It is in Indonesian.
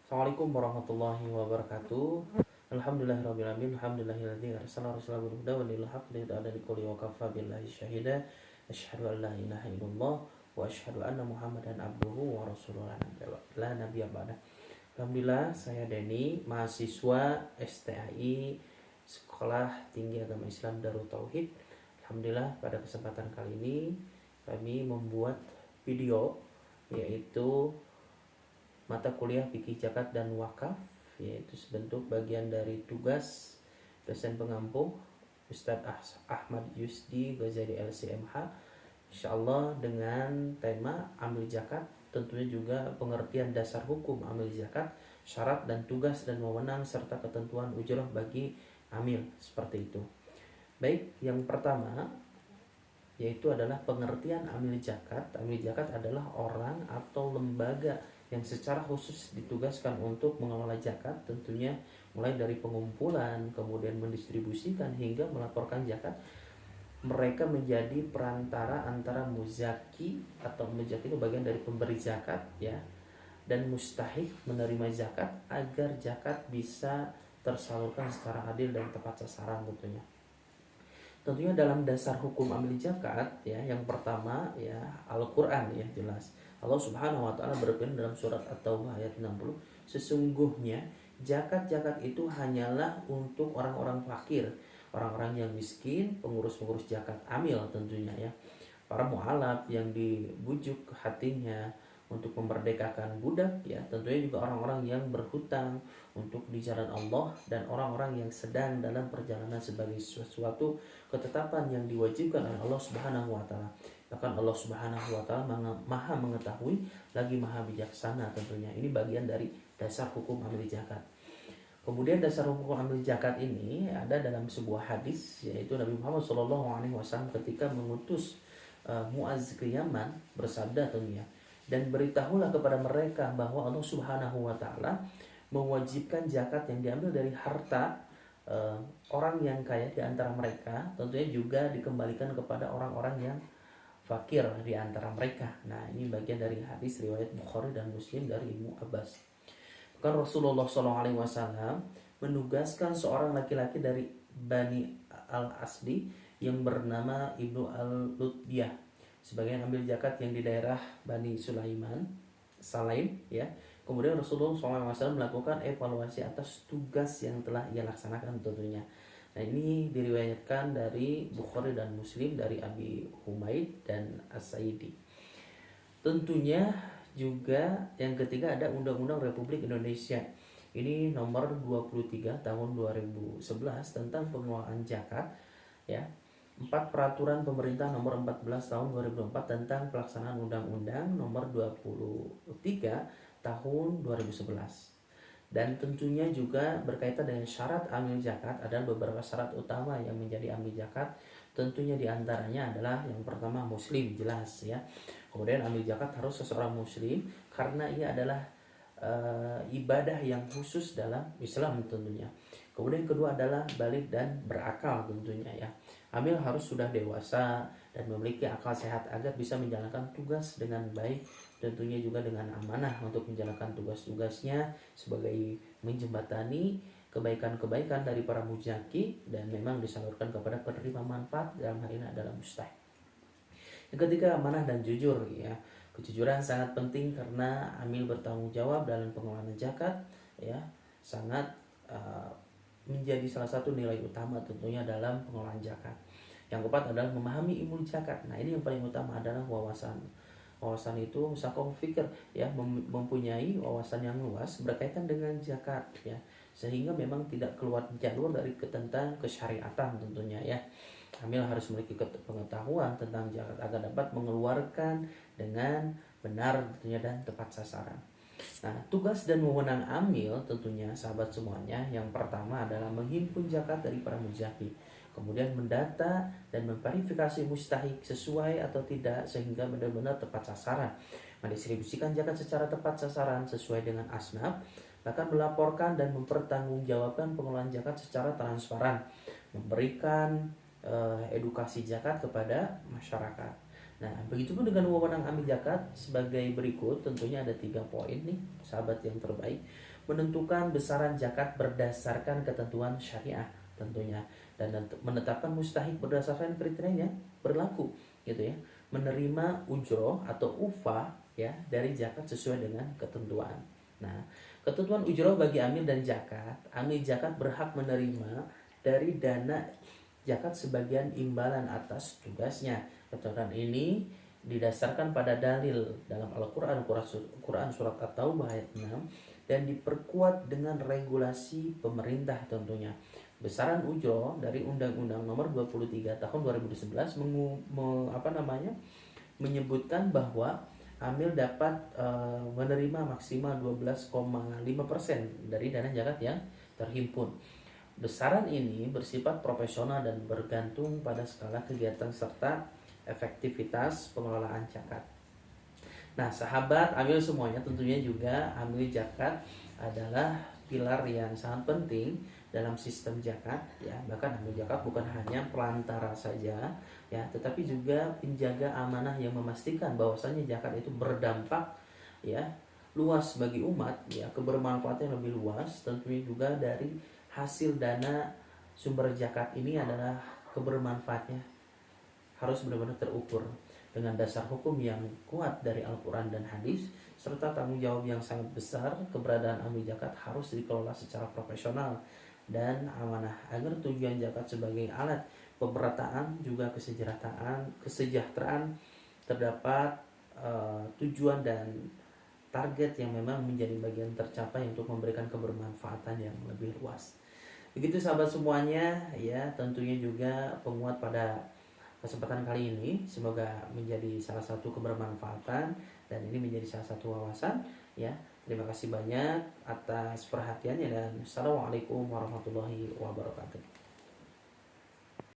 Assalamualaikum warahmatullahi wabarakatuh. Alhamdulillahirabbil alamin. Alhamdulillahilladzi arsala rasulahu bil huda wa dinil haqq liyudhhira likulli wa kafa billahi syahida. Asyhadu an la ilaha illallah wa asyhadu anna Muhammadan abduhu wa rasuluhu la nabiyya ba'da. Alhamdulillah, saya Denny, mahasiswa STAI Sekolah Tinggi Agama Islam Darut Tauhid. Alhamdulillah, pada kesempatan kali ini kami membuat video yaitu mata kuliah fikih zakat dan wakaf, yaitu sebentuk bagian dari tugas dosen pengampu Ustadz Ahmad Yusdi Ghazali LCMH, insyaallah dengan tema amil zakat, tentunya juga pengertian dasar hukum amil zakat, syarat dan tugas dan wewenang serta ketentuan ujrah bagi amil, seperti itu. Baik, yang pertama yaitu adalah pengertian amil zakat. Amil zakat adalah orang atau lembaga yang secara khusus ditugaskan untuk mengelola zakat, tentunya mulai dari pengumpulan, kemudian mendistribusikan hingga melaporkan zakat. Mereka menjadi perantara antara muzaki, atau muzaki itu bagian dari pemberi zakat ya, dan mustahik menerima zakat agar zakat bisa tersalurkan secara adil dan tepat sasaran tentunya. Tentunya dalam dasar hukum amil zakat ya, yang pertama ya Al-Qur'an ya, jelas. Allah Subhanahu wa taala berfirman dalam surat At-Taubah ayat 60, sesungguhnya zakat itu hanyalah untuk orang-orang fakir, orang-orang yang miskin, pengurus-pengurus zakat amil tentunya ya. Para mu'alaf yang dibujuk hatinya untuk memerdekakan budak ya, tentunya juga orang-orang yang berhutang untuk di jalan Allah, dan orang-orang yang sedang dalam perjalanan sebagai sesuatu ketetapan yang diwajibkan oleh Allah Subhanahu wa taala. Bahkan Allah Subhanahu wa taala Maha mengetahui lagi Maha bijaksana tentunya. Ini bagian dari dasar hukum amil zakat. Kemudian dasar hukum amil zakat ini ada dalam sebuah hadis, yaitu Nabi Muhammad SAW ketika mengutus Muaz ke Yaman bersabda tentunya, dan beritahulah kepada mereka bahwa Allah Subhanahu wa taala mewajibkan zakat yang diambil dari harta orang yang kaya di antara mereka, tentunya juga dikembalikan kepada orang-orang yang fakir di antara mereka. Nah, ini bagian dari hadis riwayat Bukhari dan Muslim dari Ibnu Abbas. Bahkan Rasulullah SAW menugaskan seorang laki-laki dari Bani Al-Asdi yang bernama Ibnu Al-Lutbiyah sebagai ambil zakat yang di daerah Bani Sulaim ya. Kemudian Rasulullah SAW melakukan evaluasi atas tugas yang telah ia laksanakan tentunya. Nah, ini diriwayatkan dari Bukhari dan Muslim dari Abi Humaid dan As-Saidi. Tentunya juga yang ketiga ada Undang-Undang Republik Indonesia. Ini nomor 23 tahun 2011 tentang pengelolaan zakat ya. 4 peraturan pemerintah nomor 14 tahun 2004 tentang pelaksanaan undang-undang nomor 23 tahun 2011. Dan tentunya juga berkaitan dengan syarat amil zakat, ada beberapa syarat utama yang menjadi amil zakat. Tentunya diantaranya adalah yang pertama muslim, jelas ya. Kemudian amil zakat harus seseorang muslim karena ia adalah ibadah yang khusus dalam Islam tentunya. Kemudian kedua adalah balik dan berakal tentunya ya. Amil harus sudah dewasa dan memiliki akal sehat agar bisa menjalankan tugas dengan baik, tentunya juga dengan amanah untuk menjalankan tugas-tugasnya sebagai menjembatani kebaikan-kebaikan dari para muzaki dan memang disalurkan kepada penerima manfaat, dalam hal ini adalah mustahik. Yang ketiga, amanah dan jujur ya. Kejujuran sangat penting karena amil bertanggung jawab dalam pengelolaan zakat ya, sangat menjadi salah satu nilai utama tentunya dalam pengelolaan zakat. Yang keempat adalah memahami ilmu zakat. Nah, ini yang paling utama adalah wawasan. Wawasan itu misalkan fikir ya, mempunyai wawasan yang luas berkaitan dengan zakat ya, sehingga memang tidak keluar jalur dari tentang kesyariatan tentunya ya. Amil harus memiliki pengetahuan tentang zakat agar dapat mengeluarkan dengan benar tentunya dan tepat sasaran. Nah, tugas dan wewenang amil tentunya sahabat semuanya, yang pertama adalah menghimpun zakat dari para muzaki, kemudian mendata dan memverifikasi mustahik sesuai atau tidak sehingga benar-benar tepat sasaran, mendistribusikan zakat secara tepat sasaran sesuai dengan asnaf, bahkan melaporkan dan mempertanggungjawabkan pengelolaan zakat secara transparan, memberikan edukasi zakat kepada masyarakat. Nah, begitupun dengan wewenang amil zakat sebagai berikut, tentunya ada 3 poin nih, sahabat yang terbaik. Menentukan besaran zakat berdasarkan ketentuan syariah tentunya, dan menetapkan mustahik berdasarkan kriterianya berlaku gitu ya. Menerima ujroh atau upah ya dari zakat sesuai dengan ketentuan. Nah, ketentuan ujroh bagi amil dan zakat, amil zakat berhak menerima dari dana zakat sebagian imbalan atas tugasnya. Ketentuan ini didasarkan pada dalil dalam Al-Quran, Quran surat At-Taubah ayat 6, dan diperkuat dengan regulasi pemerintah tentunya. Besaran ujroh dari Undang-Undang Nomor 23 Tahun 2011 menyebutkan bahwa amil dapat menerima maksimal 12,5% dari dana zakat yang terhimpun. Besaran ini bersifat profesional dan bergantung pada skala kegiatan serta efektivitas pengelolaan zakat. Nah, sahabat amil semuanya, tentunya juga amil zakat adalah pilar yang sangat penting dalam sistem zakat ya. Bahkan amil zakat bukan hanya pelantara saja ya, tetapi juga penjaga amanah yang memastikan bahwasanya zakat itu berdampak ya luas bagi umat ya, kebermanfaatan yang lebih luas. Tentunya juga dari hasil dana sumber zakat ini adalah kebermanfaatnya harus benar-benar terukur dengan dasar hukum yang kuat dari Al-Quran dan hadis, serta tanggung jawab yang sangat besar. Keberadaan amil zakat harus dikelola secara profesional dan amanah agar tujuan zakat sebagai alat pemerataan juga kesejahteraan terdapat tujuan dan target yang memang menjadi bagian tercapai untuk memberikan kebermanfaatan yang lebih luas. Begitu sahabat semuanya ya, tentunya juga penguat pada kesempatan kali ini semoga menjadi salah satu kebermanfaatan dan ini menjadi salah satu wawasan ya. Terima kasih banyak atas perhatiannya dan assalamualaikum warahmatullahi wabarakatuh.